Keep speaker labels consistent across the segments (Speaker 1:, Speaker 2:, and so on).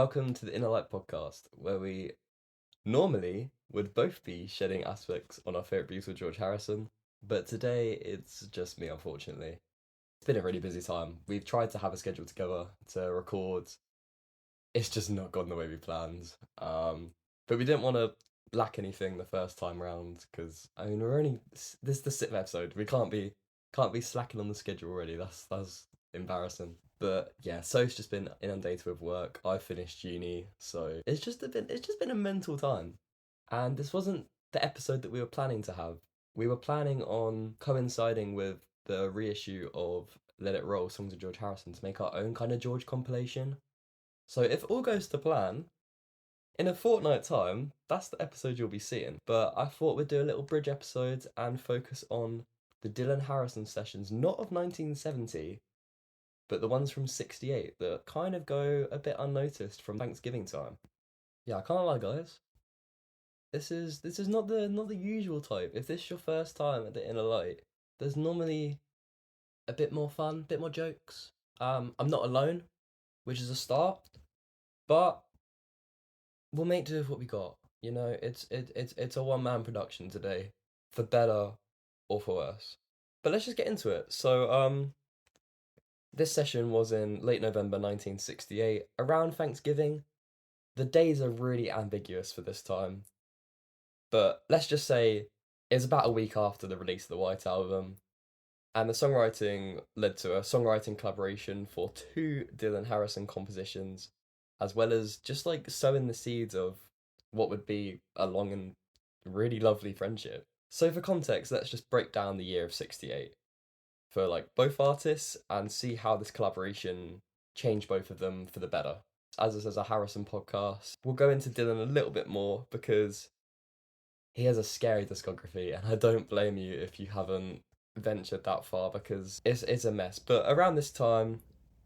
Speaker 1: welcome to the Inner Light podcast, where we normally would both be shedding aspects on our favourite Beatle George Harrison, but today it's just me, unfortunately. It's been a really busy time. We've tried to have a schedule together to record. It's just not gone the way we planned. But we didn't want to lack anything the first time round because we're only this is the 6th episode. We can't be slacking on the schedule already. That's embarrassing. But yeah, so it's just been inundated with work. I finished uni, so it's just been a mental time. And this wasn't the episode that we were planning to have. We were planning on coinciding with the reissue of Let It Roll Songs of George Harrison to make our own kind of George compilation. So if all goes to plan, in a fortnight time, that's the episode you'll be seeing. But I thought we'd do a little bridge episode and focus on the Dylan Harrison sessions, not of 1970, but the ones from 68 that kind of go a bit unnoticed from Thanksgiving time. Yeah, I can't lie, guys. This is not the usual type. If this is your first time at the Inner Light, there's normally a bit more fun, a bit more jokes. I'm not alone, which is a start, but we'll make do with what we got. You know, it's a one-man production today, for better or for worse. But let's just get into it. So this session was in late November 1968, around Thanksgiving. The days are really ambiguous for this time, but let's just say it's about a week after the release of the White Album, and the songwriting led to a songwriting collaboration for two Dylan Harrison compositions, as well as just like sowing the seeds of what would be a long and really lovely friendship. So for context, let's just break down the year of 68 for like both artists and see how this collaboration changed both of them for the better. As this is a Harrison podcast, we'll go into Dylan a little bit more because he has a scary discography, and I don't blame you if you haven't ventured that far because it's a mess. But around this time,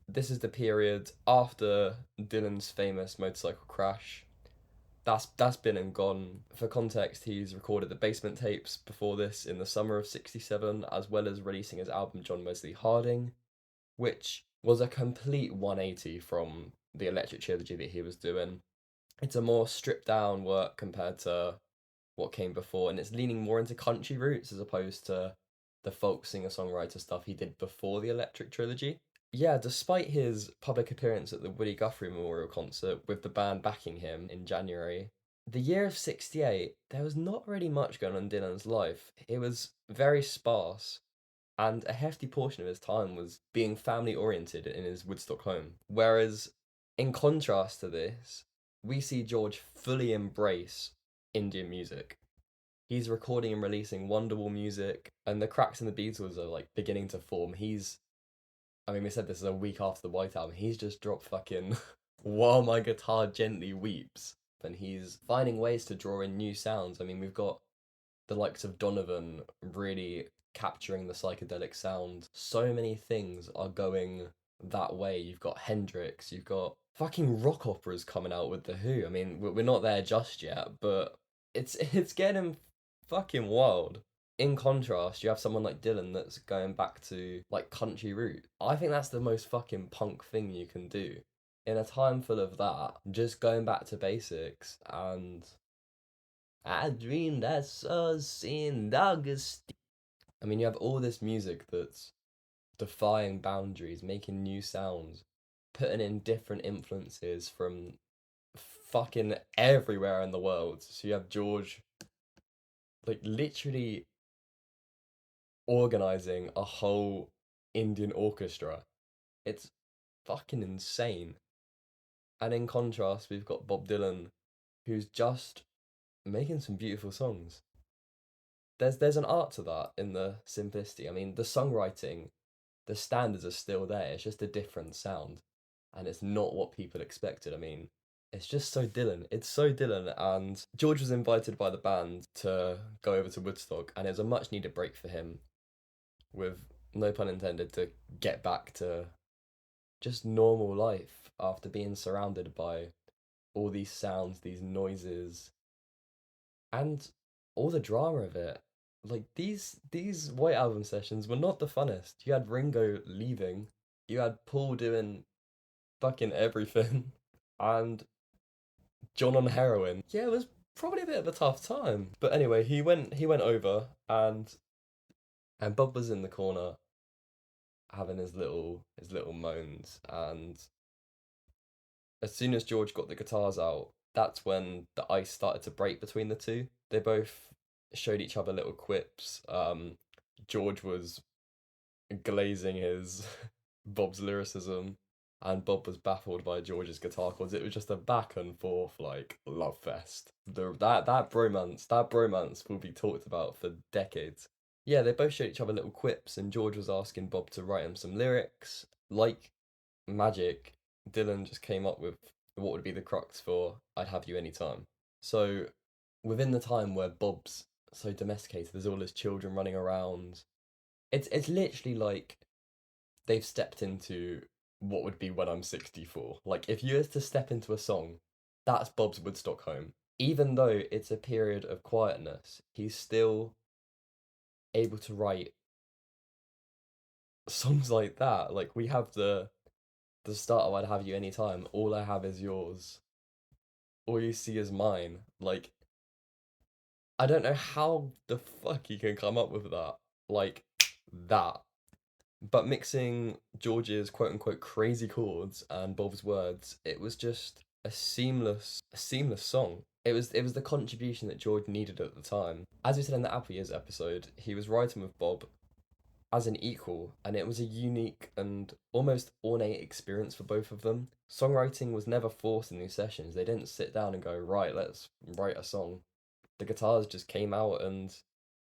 Speaker 1: this is the period after Dylan's famous motorcycle crash. That's been and gone. For context, he's recorded the Basement tapes before this in the summer of 67, as well as releasing his album John Wesley Harding, which was a complete 180 from the Electric Trilogy that he was doing. It's a more stripped down work compared to what came before, and it's leaning more into country roots as opposed to the folk singer-songwriter stuff he did before the Electric Trilogy. Yeah, despite his public appearance at the Woody Guthrie Memorial Concert with the band backing him in January, the year of 68, there was not really much going on in Dylan's life. It was very sparse, and a hefty portion of his time was being family-oriented in his Woodstock home. Whereas, in contrast to this, we see George fully embrace Indian music. He's recording and releasing wonderful music, and the cracks in the Beatles are like beginning to form. We said this is a week after the White Album. He's just dropped fucking While My Guitar Gently Weeps, and he's finding ways to draw in new sounds. We've got the likes of Donovan really capturing the psychedelic sound. So many things are going that way. You've got Hendrix, you've got fucking rock operas coming out with The Who. We're not there just yet, but it's getting fucking wild. In contrast, you have someone like Dylan that's going back to like country roots. I think that's the most fucking punk thing you can do. In a time full of that, just going back to basics, and I dreamed I saw St. Augustine. You have all this music that's defying boundaries, making new sounds, putting in different influences from fucking everywhere in the world. So you have George like literally organizing a whole Indian orchestra. It's fucking insane. And in contrast, we've got Bob Dylan, who's just making some beautiful songs. There's an art to that in the simplicity. The songwriting, the standards are still there. It's just a different sound, and it's not what people expected. It's just so Dylan. It's so Dylan, and George was invited by the band to go over to Woodstock, and it was a much needed break for him, with no pun intended, to get back to just normal life after being surrounded by all these sounds, these noises, and all the drama of it. Like these White Album sessions were not the funnest. You had Ringo leaving, you had Paul doing fucking everything, and John on heroin. Yeah, it was probably a bit of a tough time. But anyway, he went over and Bob was in the corner having his little moans, and as soon as George got the guitars out, that's when the ice started to break between the two. They both showed each other little quips. George was glazing his Bob's lyricism, and Bob was baffled by George's guitar chords. It was just a back and forth like love fest. That bromance will be talked about for decades. Yeah, they both showed each other little quips, and George was asking Bob to write him some lyrics. Like magic, Dylan just came up with what would be the crux for "I'd Have You Anytime." So within the time where Bob's so domesticated, there's all his children running around. It's literally like they've stepped into what would be when I'm 64. Like if you were to step into a song, that's Bob's Woodstock home. Even though it's a period of quietness, he's still able to write songs like that. Like we have the start of "I'd Have You Anytime." All I have is yours. All you see is mine. Like I don't know how the fuck he can come up with that. Like that. But mixing George's quote unquote crazy chords and Bob's words, it was just a seamless song. It was the contribution that George needed at the time. As we said in the Apple Years episode, he was writing with Bob as an equal, and it was a unique and almost ornate experience for both of them. Songwriting was never forced in these sessions. They didn't sit down and go, right, let's write a song. The guitars just came out and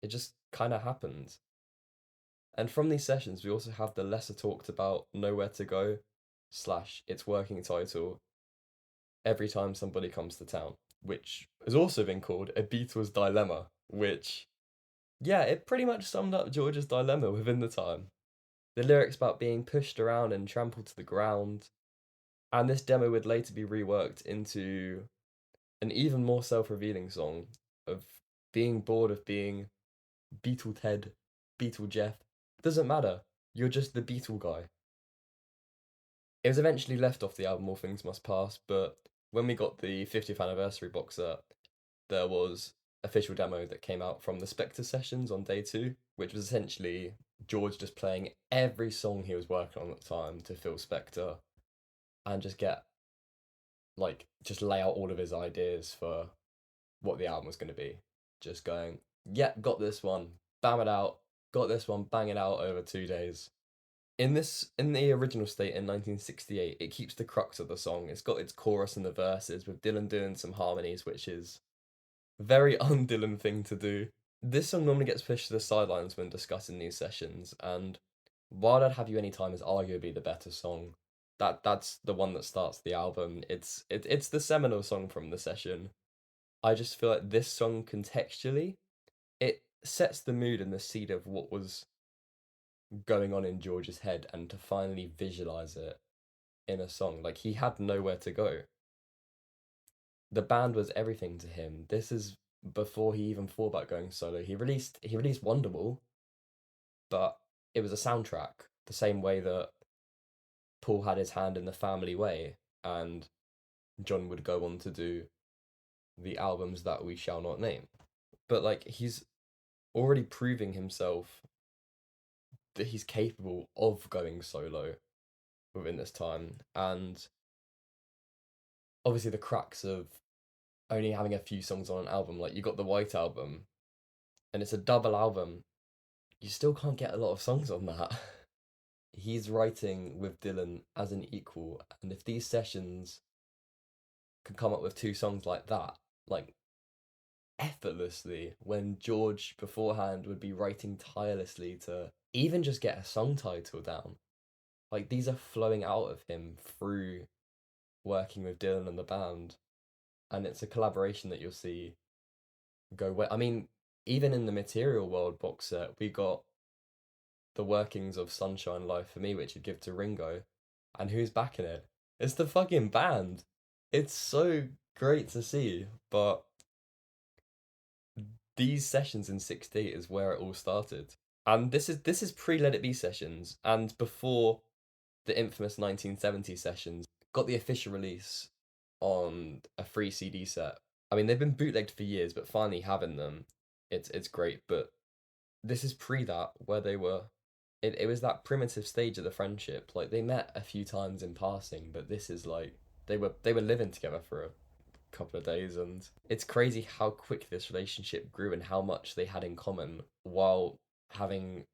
Speaker 1: it just kind of happened. And from these sessions, we also have the lesser talked about "Nowhere to Go" slash its working title, "Every Time Somebody Comes to Town," which has also been called a Beatles dilemma, which, yeah, it pretty much summed up George's dilemma within the time. The lyrics about being pushed around and trampled to the ground, and this demo would later be reworked into an even more self revealing song of being bored of being Beatle Ted, Beatle Jeff. Doesn't matter, you're just the Beatle guy. It was eventually left off the album All Things Must Pass, but when we got the 50th anniversary box set, there was official demo that came out from the Spectre sessions on day two, which was essentially George just playing every song he was working on at the time to Phil Spector and just lay out all of his ideas for what the album was going to be. Just going, yeah, got this one, bam it out, got this one, bang it out over 2 days. In the original state in 1968, it keeps the crux of the song. It's got its chorus and the verses with Dylan doing some harmonies, which is a very un-Dylan thing to do. This song normally gets pushed to the sidelines when discussing these sessions, and "While I'd Have You Anytime" is arguably the better song. That's the one that starts the album. It's the seminal song from the session. I just feel like this song contextually, it sets the mood and the seed of what was going on in George's head, and to finally visualize it in a song. Like he had nowhere to go. The band was everything to him. This is before he even thought about going solo. He released Wonderwall, but it was a soundtrack, the same way that Paul had his hand in The Family Way, and John would go on to do the albums that we shall not name. But like he's already proving himself that he's capable of going solo within this time, and obviously the crux of only having a few songs on an album, like you got the White Album, and it's a double album, you still can't get a lot of songs on that. He's writing with Dylan as an equal, and if these sessions can come up with two songs like that, like effortlessly, when George beforehand would be writing tirelessly to even just get a song title down, like these are flowing out of him through working with Dylan and the band, and it's a collaboration that you'll see go well. I mean, even in the Material World box set, we got the workings of Sunshine Life for Me, which you'd give to Ringo, and who's backing it? It's the fucking band. It's so great to see, but these sessions in '68 is where it all started, and this is pre Let It Be sessions, and before the infamous 1970 sessions got the official release on a free CD set. I mean, they've been bootlegged for years, but finally having them, it's great. But this is pre that, where they were. It was that primitive stage of the friendship. Like they met a few times in passing, but this is like they were living together for a couple of days, and it's crazy how quick this relationship grew and how much they had in common while having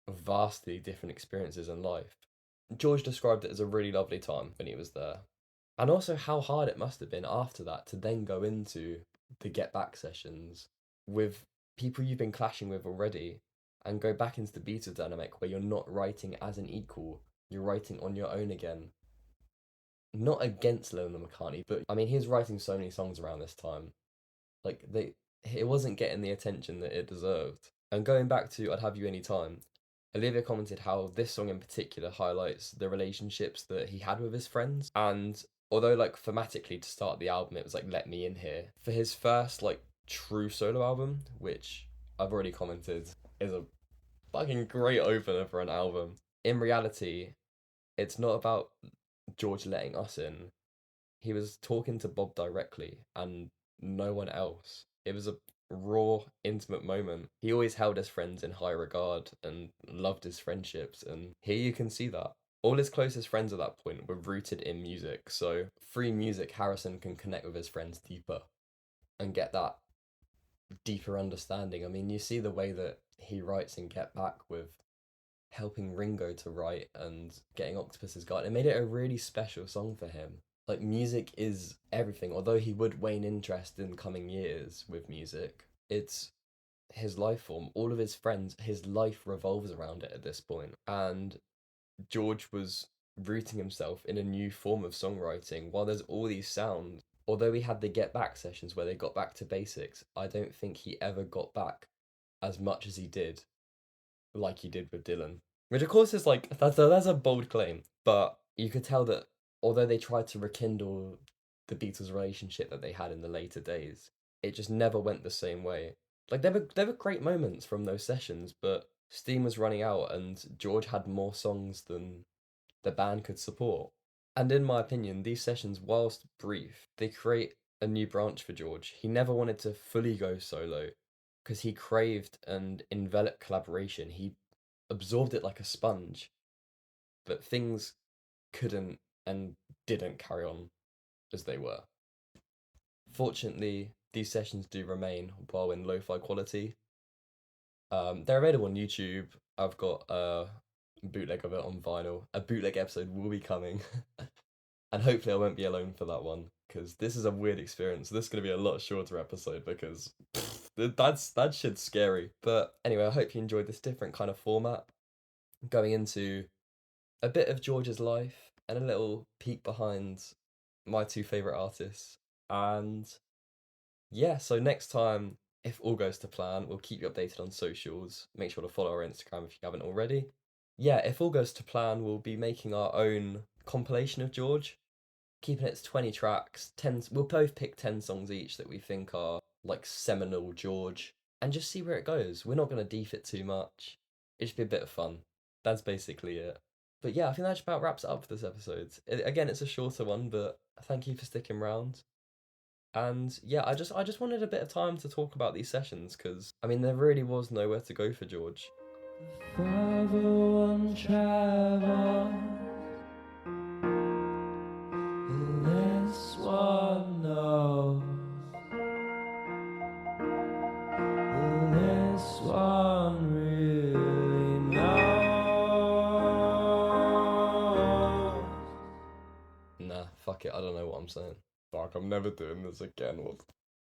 Speaker 1: vastly different experiences in life. George described it as a really lovely time when he was there. And also how hard it must have been after that to then go into the get back sessions with people you've been clashing with already and go back into the Beatles dynamic where you're not writing as an equal, you're writing on your own again. Not against Lennon and McCartney, but I mean, he was writing so many songs around this time. Like, it wasn't getting the attention that it deserved. And going back to I'd Have You Any Time, Olivia commented how this song in particular highlights the relationships that he had with his friends. And although, like, thematically to start the album, it was like, Let Me In Here. For his first, like, true solo album, which I've already commented is a fucking great opener for an album. In reality, it's not about George letting us in. He was talking to Bob directly and no one else. It was a raw, intimate moment. He always held his friends in high regard and loved his friendships, and here you can see that. All his closest friends at that point were rooted in music, so through music, Harrison can connect with his friends deeper and get that deeper understanding. I mean, you see the way that he writes in Get Back with helping Ringo to write and getting Octopus's Garden. It made it a really special song for him. Like, music is everything. Although he would wane interest in coming years with music, it's his life form. All of his friends, his life revolves around it at this point. And George was rooting himself in a new form of songwriting while there's all these sounds. Although he had the Get Back sessions where they got back to basics, I don't think he ever got back as much as he did, like he did with Dylan. Which, of course, is like, that's a bold claim, but you could tell that although they tried to rekindle the Beatles' relationship that they had in the later days, it just never went the same way. Like, there were great moments from those sessions, but steam was running out and George had more songs than the band could support. And in my opinion, these sessions, whilst brief, they create a new branch for George. He never wanted to fully go solo because he craved and enveloped collaboration. He absorbed it like a sponge, but things couldn't and didn't carry on as they were. Fortunately, these sessions do remain while in lo-fi quality. They're available on YouTube. I've got a bootleg of it on vinyl. A bootleg episode will be coming. And hopefully I won't be alone for that one, because this is a weird experience. This is going to be a lot shorter episode because that shit's scary. But anyway, I hope you enjoyed this different kind of format, going into a bit of George's life and a little peek behind my two favourite artists. And yeah, so next time, if all goes to plan, we'll keep you updated on socials. Make sure to follow our Instagram if you haven't already. Yeah, if all goes to plan, we'll be making our own compilation of George, keeping it to 20 tracks. 10. We'll both pick 10 songs each that we think are like seminal George, and just see where it goes. We're not going to deep it too much. It should be a bit of fun. That's basically it. But yeah, I think that just about wraps it up for this episode. Again, it's a shorter one, but thank you for sticking around. And yeah, I just wanted a bit of time to talk about these sessions because I mean there really was nowhere to go for George. Further one travel, less one knows, less one really knows. Nah, fuck it, I don't know what I'm saying. Fuck, I'm never doing this again. What